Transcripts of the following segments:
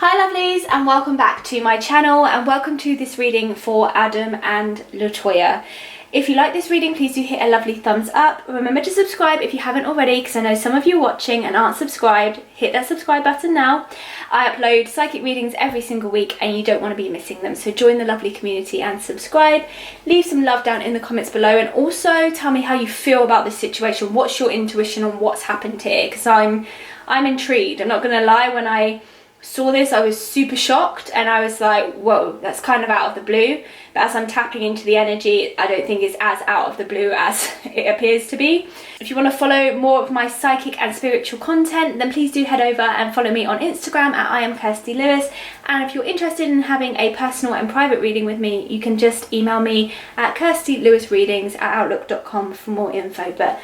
Hi lovelies, and welcome back to my channel, and welcome to this reading for Adam and Latoya. If you like this reading, please do hit a lovely thumbs up. Remember to subscribe if you haven't already, because I know some of you watching and aren't subscribed. Hit that subscribe button now. I upload psychic readings every single week and you don't want to be missing them, so join the lovely community and subscribe. Leave some love down in the comments below, and also tell me how you feel about this situation. What's your intuition on what's happened here? Because I'm intrigued. I'm not going to lie, when I saw this I was super shocked and I was like, whoa, that's kind of out of the blue. But as I'm tapping into the energy, I don't think it's as out of the blue as it appears to be. If you want to follow more of my psychic and spiritual content, then please do head over and follow me on Instagram at I am Kirstie Lewis. And if you're interested in having a personal and private reading with me, you can just email me at kirstieLewisreadings@outlook.com for more info. But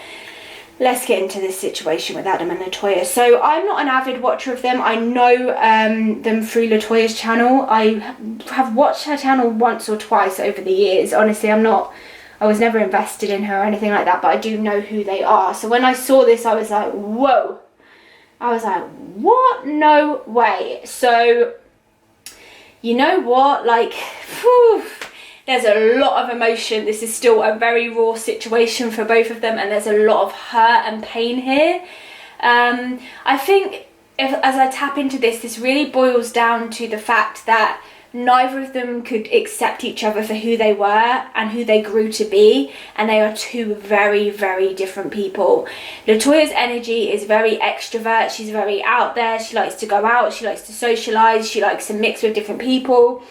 let's get into this situation with Adam and Latoya. So I'm not an avid watcher of them. I know them through Latoya's channel. I have watched her channel once or twice over the years. Honestly, I was never invested in her or anything like that, but I do know who they are. So when I saw this, I was like, whoa. I was like, what? No way. So, you know what? Like, whew. There's a lot of emotion. This is still a very raw situation for both of them, and there's a lot of hurt and pain here. I think as I tap into this, this really boils down to the fact that neither of them could accept each other for who they were and who they grew to be, and they are two very, very different people. Latoya's energy is very extrovert. She's very out there. She likes to go out. She likes to socialize. She likes to mix with different people.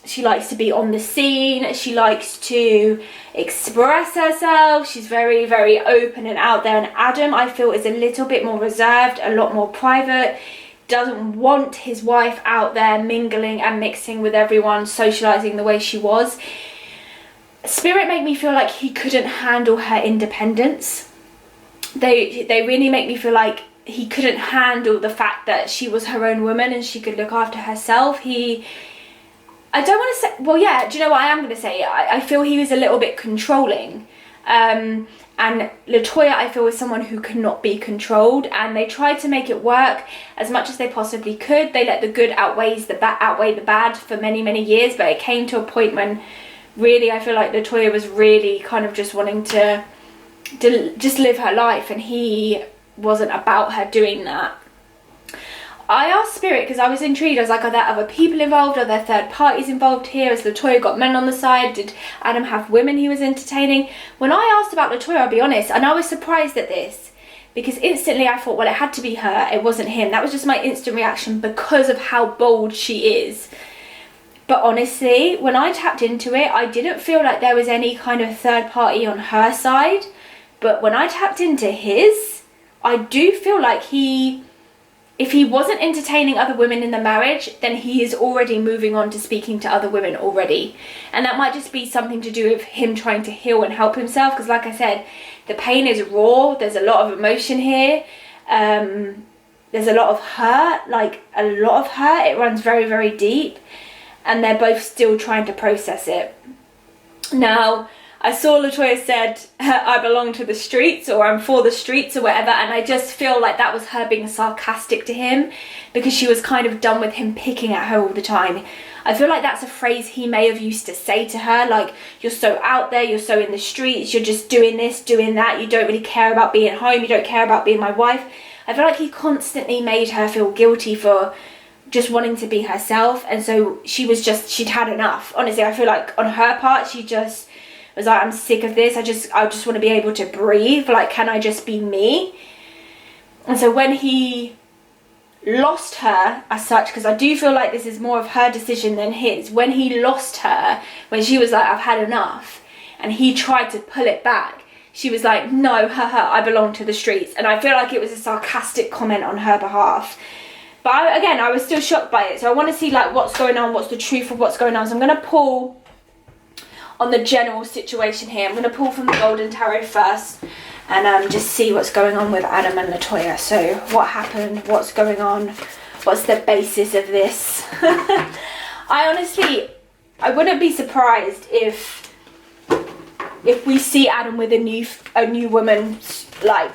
She likes to be on the scene. She likes to express herself. She's very, very open and out there. And Adam, I feel, is a little bit more reserved, a lot more private. Doesn't want his wife out there mingling and mixing with everyone, socializing the way she was. Spirit made me feel like he couldn't handle her independence. They really make me feel like he couldn't handle the fact that she was her own woman and she could look after herself. I don't want to say, well, yeah, do you know what I am going to say? I feel he was a little bit controlling. And Latoya, I feel, is someone who cannot be controlled, and they tried to make it work as much as they possibly could. They let the good outweigh the bad for many, many years, but it came to a point when really I feel like Latoya was really kind of just wanting to just live her life, and he wasn't about her doing that. I asked Spirit because I was intrigued. I was like, are there other people involved? Are there third parties involved here? Has Latoya got men on the side? Did Adam have women he was entertaining? When I asked about Latoya, I'll be honest, and I was surprised at this, because instantly I thought, well, it had to be her. It wasn't him. That was just my instant reaction because of how bold she is. But honestly, when I tapped into it, I didn't feel like there was any kind of third party on her side. But when I tapped into his, I do feel like if he wasn't entertaining other women in the marriage, then he is already moving on to speaking to other women already. And that might just be something to do with him trying to heal and help himself, because like I said, the pain is raw. There's a lot of emotion here. There's a lot of hurt, like a lot of hurt. It runs very, very deep, and they're both still trying to process it. Now, I saw Latoya said, I belong to the streets, or I'm for the streets, or whatever, and I just feel like that was her being sarcastic to him, because she was kind of done with him picking at her all the time. I feel like that's a phrase he may have used to say to her, like, you're so out there, you're so in the streets, you're just doing this, doing that, you don't really care about being at home, you don't care about being my wife. I feel like he constantly made her feel guilty for just wanting to be herself, and so she'd had enough. Honestly, I feel like on her part, she just was like, I'm sick of this. I just want to be able to breathe. Like, can I just be me? And so when he lost her as such, because I do feel like this is more of her decision than his, when he lost her, when she was like, I've had enough, and he tried to pull it back, she was like, no, I belong to the streets. And I feel like it was a sarcastic comment on her behalf. But I was still shocked by it. So I want to see like what's going on, what's the truth of what's going on. So I'm going to pull on the general situation here. I'm going to pull from the Golden Tarot first and just see what's going on with Adam and Latoya. So what happened, what's going on, what's the basis of this? I wouldn't be surprised if we see Adam with a new woman like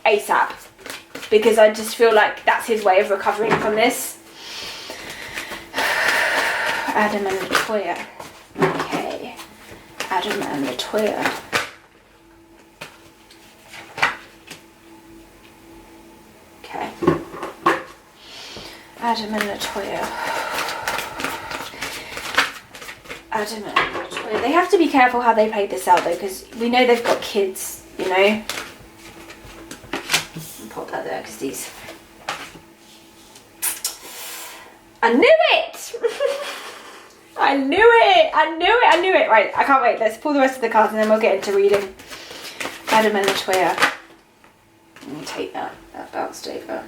ASAP. because I just feel like that's his way of recovering from this. Adam and Latoya. Okay. Adam and Latoya. Okay. Adam and Latoya. Adam and Latoya. They have to be careful how they play this out though, because we know they've got kids, you know. I'll pop that there because these. I knew it! I knew it! I knew it! I knew it! Right, I can't wait. Let's pull the rest of the cards and then we'll get into reading. Adam and Latoya. Let me take that. That bounced over.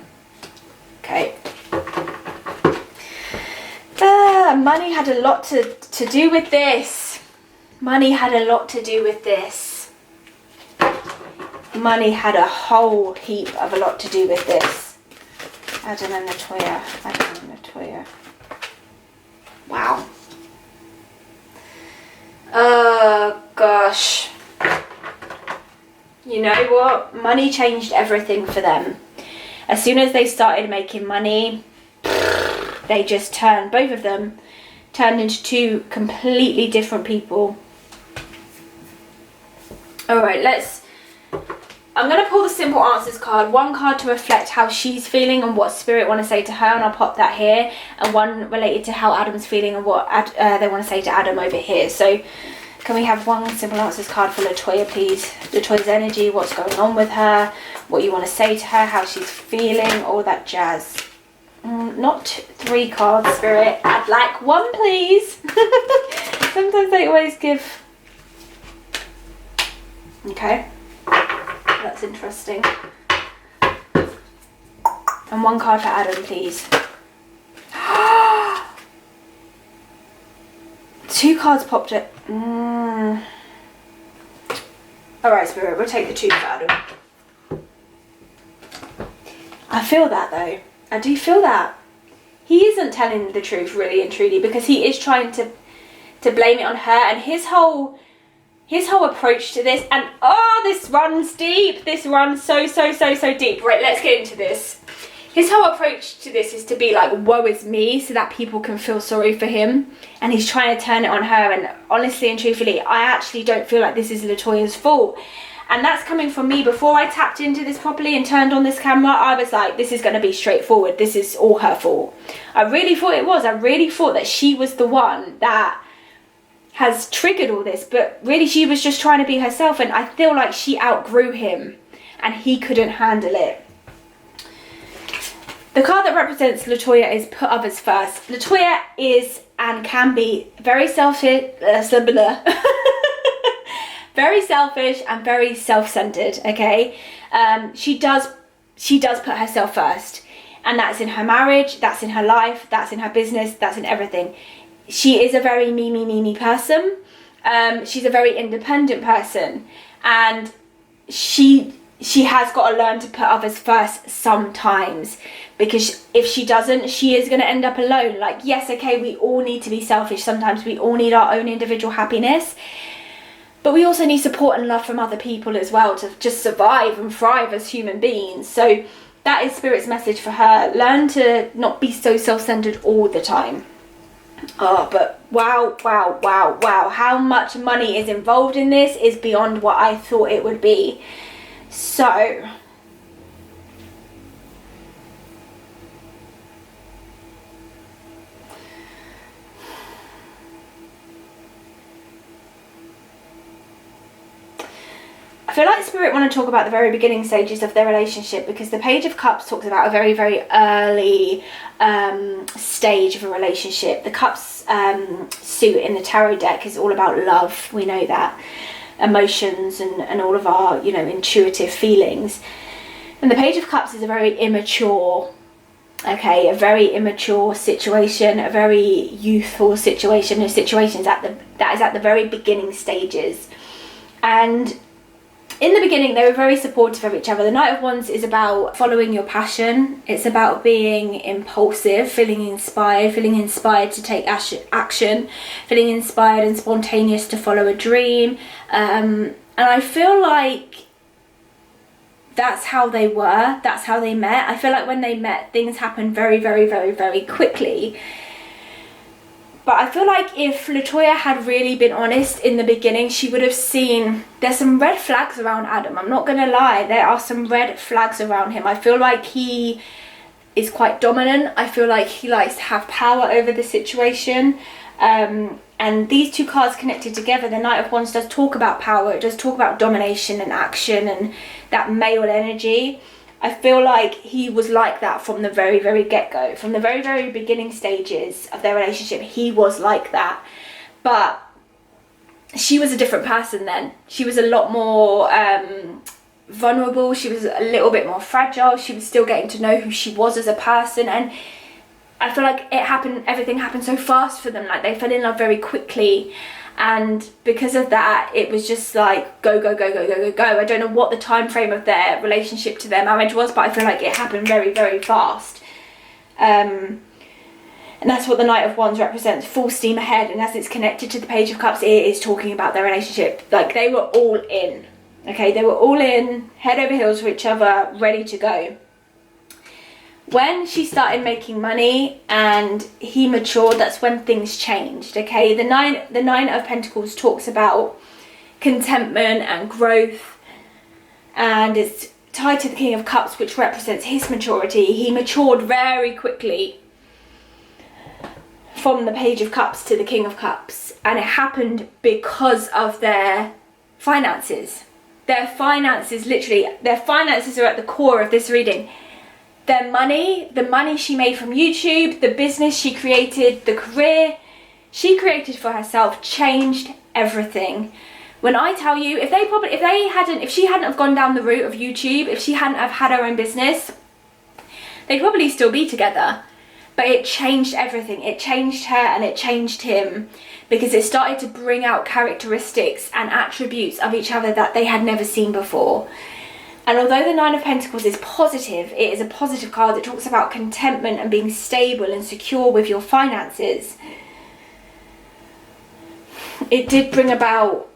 Okay. Money had a lot to do with this. Money had a lot to do with this. Money had a whole heap of a lot to do with this. Adam and Latoya. Adam and Latoya. Wow. Oh gosh. You know what? Money changed everything for them. As soon as they started making money, they just turned, both of them, turned into two completely different people. Alright, I'm going to pull the Simple Answers card. One card to reflect how she's feeling and what Spirit want to say to her, and I'll pop that here. And one related to how Adam's feeling and what they want to say to Adam over here. So can we have one Simple Answers card for Latoya, please? Latoya's energy, what's going on with her, what you want to say to her, how she's feeling, all that jazz. Not 3 cards, Spirit. I'd like 1, please. Sometimes they always give. Okay. That's interesting. And 1 card for Adam, please. 2 cards popped it. Alright, Spirit, we'll take the 2 for Adam. I feel that though. I do feel that. He isn't telling the truth really and truly, because he is trying to blame it on her, and his whole approach to this, and this runs deep. This runs so deep. Right, let's get into this. His whole approach to this is to be like, woe is me, so that people can feel sorry for him, and he's trying to turn it on her. And honestly and truthfully, I actually don't feel like this is Latoya's fault. And that's coming from me. Before I tapped into this properly and turned on this camera, I was like, this is going to be straightforward. This is all her fault. I really thought it was. I really thought that she was the one that has triggered all this. But really, she was just trying to be herself. And I feel like she outgrew him and he couldn't handle it. The card that represents Latoya is put others first. Latoya is and can be very selfish. Very selfish and very self-centered, okay? She does put herself first. And that's in her marriage, that's in her life, that's in her business, that's in everything. She is a very me person. She's a very independent person. And she has got to learn to put others first sometimes. Because if she doesn't, she is going to end up alone. Like, yes, okay, we all need to be selfish. Sometimes we all need our own individual happiness. But we also need support and love from other people as well to just survive and thrive as human beings. So that is Spirit's message for her. Learn to not be so self-centered all the time. Oh, but wow. How much money is involved in this is beyond what I thought it would be. So I feel like Spirit want to talk about the very beginning stages of their relationship, because the Page of Cups talks about a very early stage of a relationship. The Cups suit in the tarot deck is all about love. We know that. Emotions and all of our, intuitive feelings. And the Page of Cups is a very immature, a very immature situation, a very youthful situation, a situation that is at the very beginning stages. And in the beginning, they were very supportive of each other. The Knight of Wands is about following your passion. It's about being impulsive, feeling inspired to take action, feeling inspired and spontaneous to follow a dream. And I feel like that's how they were, that's how they met. I feel like when they met, things happened very, very, very, very quickly. But I feel like if Latoya had really been honest in the beginning, she would have seen there's some red flags around Adam. I'm not gonna lie, there are some red flags around him. I feel like he is quite dominant. I feel like he likes to have power over the situation. And these two cards connected together, the Knight of Wands does talk about power. It does talk about domination and action and that male energy. I feel like he was like that from the very, very get-go. From the very, very beginning stages of their relationship, he was like that. But she was a different person then. She was a lot more vulnerable. She was a little bit more fragile. She was still getting to know who she was as a person. And I feel like everything happened so fast for them. Like, they fell in love very quickly. And because of that, it was just like go, go, go, go, go, go, go. I don't know what the time frame of their relationship to their marriage was, but I feel like it happened very, very fast. And that's what the Knight of Wands represents, full steam ahead. And as it's connected to the Page of Cups, it is talking about their relationship. Like, they were all in. Okay, they were all in, head over heels for each other, ready to go. When she started making money and he matured, that's when things changed. Okay, the nine of Pentacles talks about contentment and growth, and it's tied to the King of Cups, which represents his maturity. He matured very quickly from the Page of Cups to the King of Cups, and it happened because of their finances. Their finances, literally, their finances are at the core of this reading. Their money, the money she made from YouTube, the business she created, the career she created for herself changed everything. When I tell you, if she hadn't have gone down the route of YouTube, if she hadn't have had her own business, they'd probably still be together. But it changed everything. It changed her and it changed him, because it started to bring out characteristics and attributes of each other that they had never seen before. And although the Nine of Pentacles is positive, it is a positive card that talks about contentment and being stable and secure with your finances, it did bring about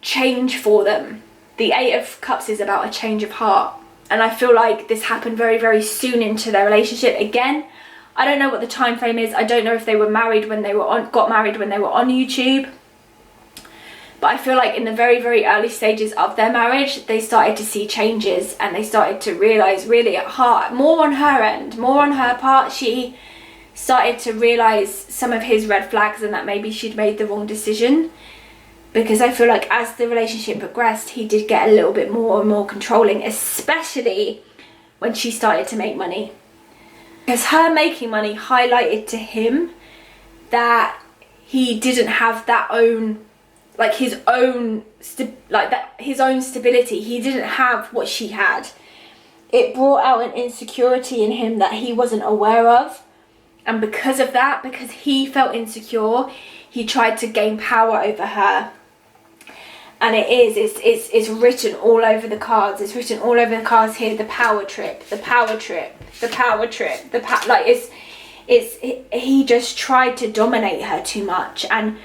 change for them. The Eight of Cups is about a change of heart. And I feel like this happened very, very soon into their relationship. Again, I don't know what the time frame is. I don't know if they were married when they got married when they were on YouTube. But I feel like in the very, very early stages of their marriage, they started to see changes, and they started to realise really at heart, more on her end, more on her part, she started to realise some of his red flags and that maybe she'd made the wrong decision. Because I feel like as the relationship progressed, he did get a little bit more and more controlling, especially when she started to make money. Because her making money highlighted to him that he didn't have that own, like his own stability. He didn't have what she had. It brought out an insecurity in him that he wasn't aware of, and because of that, because he felt insecure, he tried to gain power over her. And it's written all over the cards. It's written all over the cards here. The power trip, the power trip, the power trip, he just tried to dominate her too much. And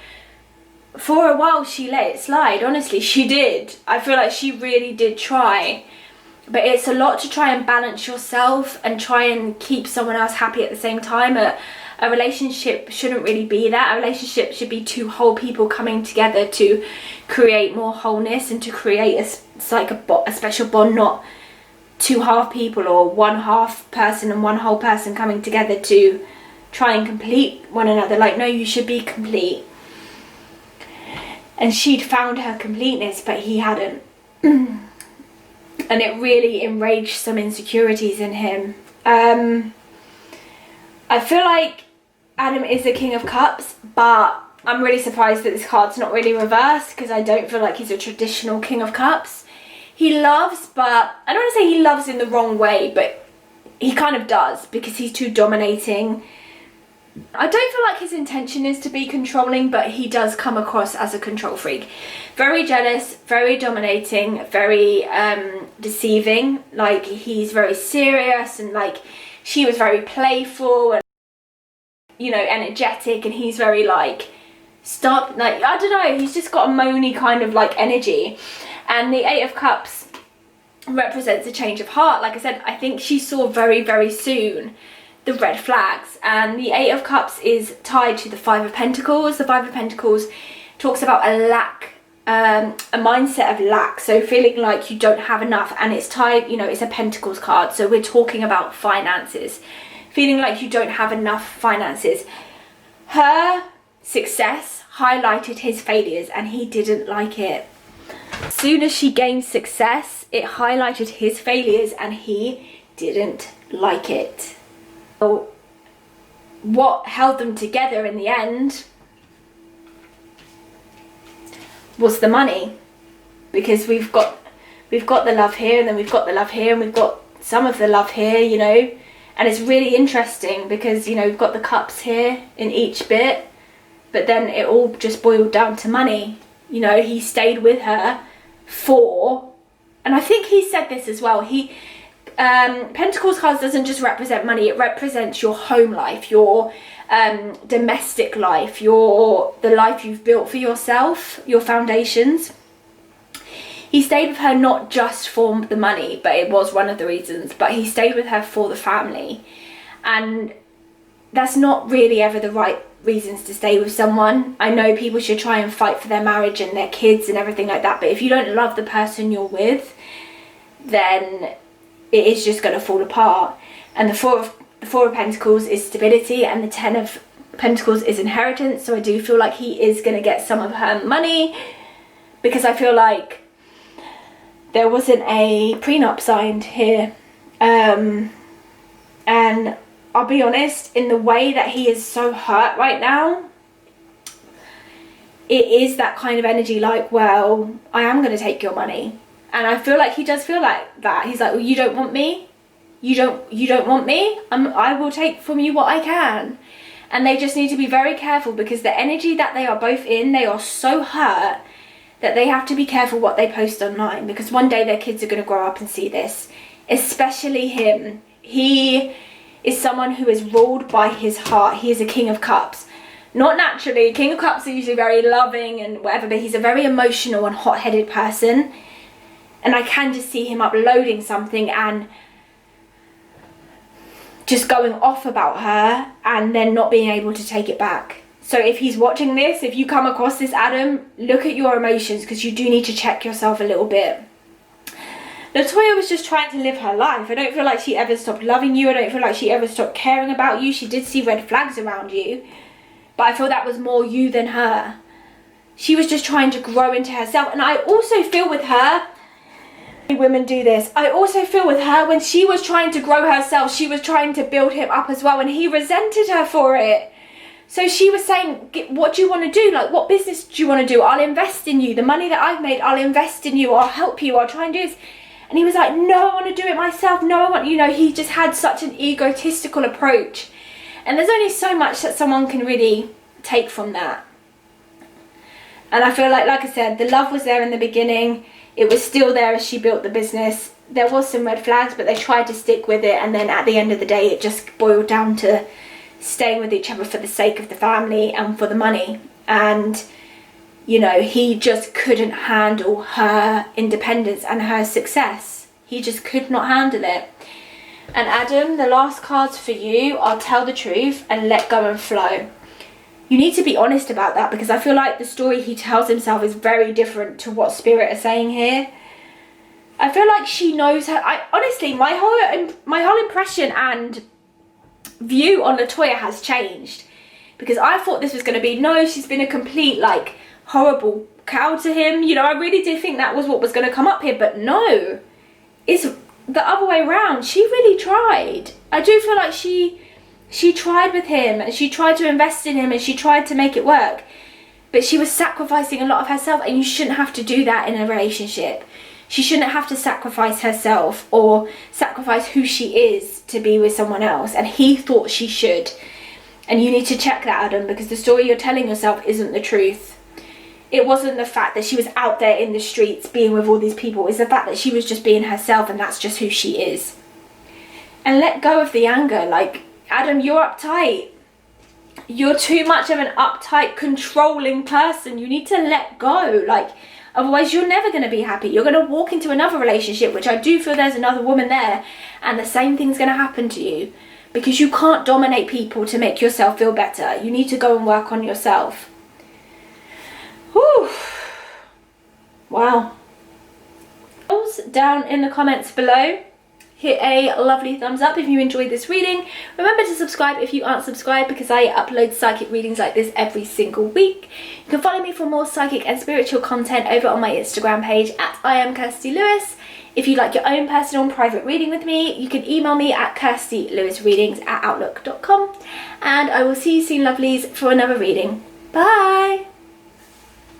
for a while she let it slide. Honestly, she did. I feel like she really did try. But it's a lot to try and balance yourself and try and keep someone else happy at the same time. A relationship shouldn't really be that. A relationship should be two whole people coming together to create more wholeness and to create a special bond, not two half people or one half person and one whole person coming together to try and complete one another. Like, no, you should be complete. And she'd found her completeness, but he hadn't. And it really enraged some insecurities in him. I feel like Adam is the King of Cups, but I'm really surprised that this card's not really reversed, because I don't feel like he's a traditional King of Cups. He loves, but I don't want to say he loves in the wrong way, but he kind of does, because he's too dominating. I don't feel like his intention is to be controlling, but he does come across as a control freak. Very jealous, very dominating, very deceiving. Like, he's very serious, and like, she was very playful and, you know, energetic, and he's very like, stop, like, I don't know, he's just got a moany kind of like energy. And the Eight of Cups represents a change of heart. Like I said, I think she saw very, very soon the red flags, and the Eight of Cups is tied to the Five of Pentacles. The Five of Pentacles talks about a lack, a mindset of lack, so feeling like you don't have enough, and it's tied, you know, it's a Pentacles card, so we're talking about finances, feeling like you don't have enough finances. Her success highlighted his failures, and he didn't like it. As soon as she gained success, it highlighted his failures, and he didn't like it. So what held them together in the end was the money, because we've got the love here, and then we've got the love here, and we've got some of the love here, you know. And it's really interesting because, you know, we've got the cups here in each bit, but then it all just boiled down to money. You know, he stayed with her for, and I think he said this as well, Pentacles cards doesn't just represent money, it represents your home life, your domestic life, the life you've built for yourself, your foundations. He stayed with her not just for the money, but it was one of the reasons, but he stayed with her for the family. And that's not really ever the right reasons to stay with someone. I know people should try and fight for their marriage and their kids and everything like that, but if you don't love the person you're with, then it is just going to fall apart. And the Four of Pentacles is stability, and the Ten of Pentacles is inheritance. So I do feel like he is going to get some of her money, because I feel like there wasn't a prenup signed here. And I'll be honest, in the way that he is so hurt right now, it is that kind of energy like, well, I am going to take your money. And I feel like he does feel like that. He's like, well, you don't want me? You don't want me? I will take from you what I can. And they just need to be very careful, because the energy that they are both in, they are so hurt that they have to be careful what they post online, because one day their kids are going to grow up and see this. Especially him. He is someone who is ruled by his heart. He is a King of Cups. Not naturally. King of Cups are usually very loving and whatever, but he's a very emotional and hot-headed person. And I can just see him uploading something and just going off about her and then not being able to take it back. So if he's watching this, if you come across this, Adam, look at your emotions, because you do need to check yourself a little bit. Latoya was just trying to live her life. I don't feel like she ever stopped loving you. I don't feel like she ever stopped caring about you. She did see red flags around you, but I feel that was more you than her. She was just trying to grow into herself. And I also feel with her, women do this, I also feel with her, when she was trying to grow herself, she was trying to build him up as well, and he resented her for it. So she was saying, what do you want to do? Like, what business do you want to do? I'll invest in you. The money that I've made, I'll invest in you. I'll help you. I'll try and do this. And he was like, no, I want to do it myself. No, I want, you know, he just had such an egotistical approach. And there's only so much that someone can really take from that. And I feel like I said, the love was there in the beginning. It was still there as she built the business. There was some red flags, but they tried to stick with it. And then at the end of the day, it just boiled down to staying with each other for the sake of the family and for the money. And, you know, he just couldn't handle her independence and her success. He just could not handle it. And Adam, the last cards for you are tell the truth and let go and flow. You need to be honest about that, because I feel like the story he tells himself is very different to what Spirit are saying here. I feel like she knows her. Honestly, my whole impression and view on Latoya has changed, because I thought this was going to be, no, she's been a complete, like, horrible cow to him. You know, I really did think that was what was going to come up here, but no, it's the other way around. She really tried. I do feel like she tried with him, and she tried to invest in him, and she tried to make it work, but she was sacrificing a lot of herself, and you shouldn't have to do that in a relationship. She shouldn't have to sacrifice herself or sacrifice who she is to be with someone else, and he thought she should. And you need to check that, Adam, because the story you're telling yourself isn't the truth. It wasn't the fact that she was out there in the streets being with all these people. It's the fact that she was just being herself, and that's just who she is. And let go of the anger. Like, Adam, you're uptight. You're too much of an uptight, controlling person. You need to let go. Like, Otherwise, you're never going to be happy. You're going to walk into another relationship, which I do feel there's another woman there, and the same thing's going to happen to you. Because you can't dominate people to make yourself feel better. You need to go and work on yourself. Whew. Wow. Down in the comments below. Hit a lovely thumbs up if you enjoyed this reading. Remember to subscribe if you aren't subscribed, because I upload psychic readings like this every single week. You can follow me for more psychic and spiritual content over on my Instagram page at I am Kirstie Lewis. If you'd like your own personal and private reading with me, you can email me at kirstieLewisReadings@outlook.com. And I will see you soon, lovelies, for another reading. Bye!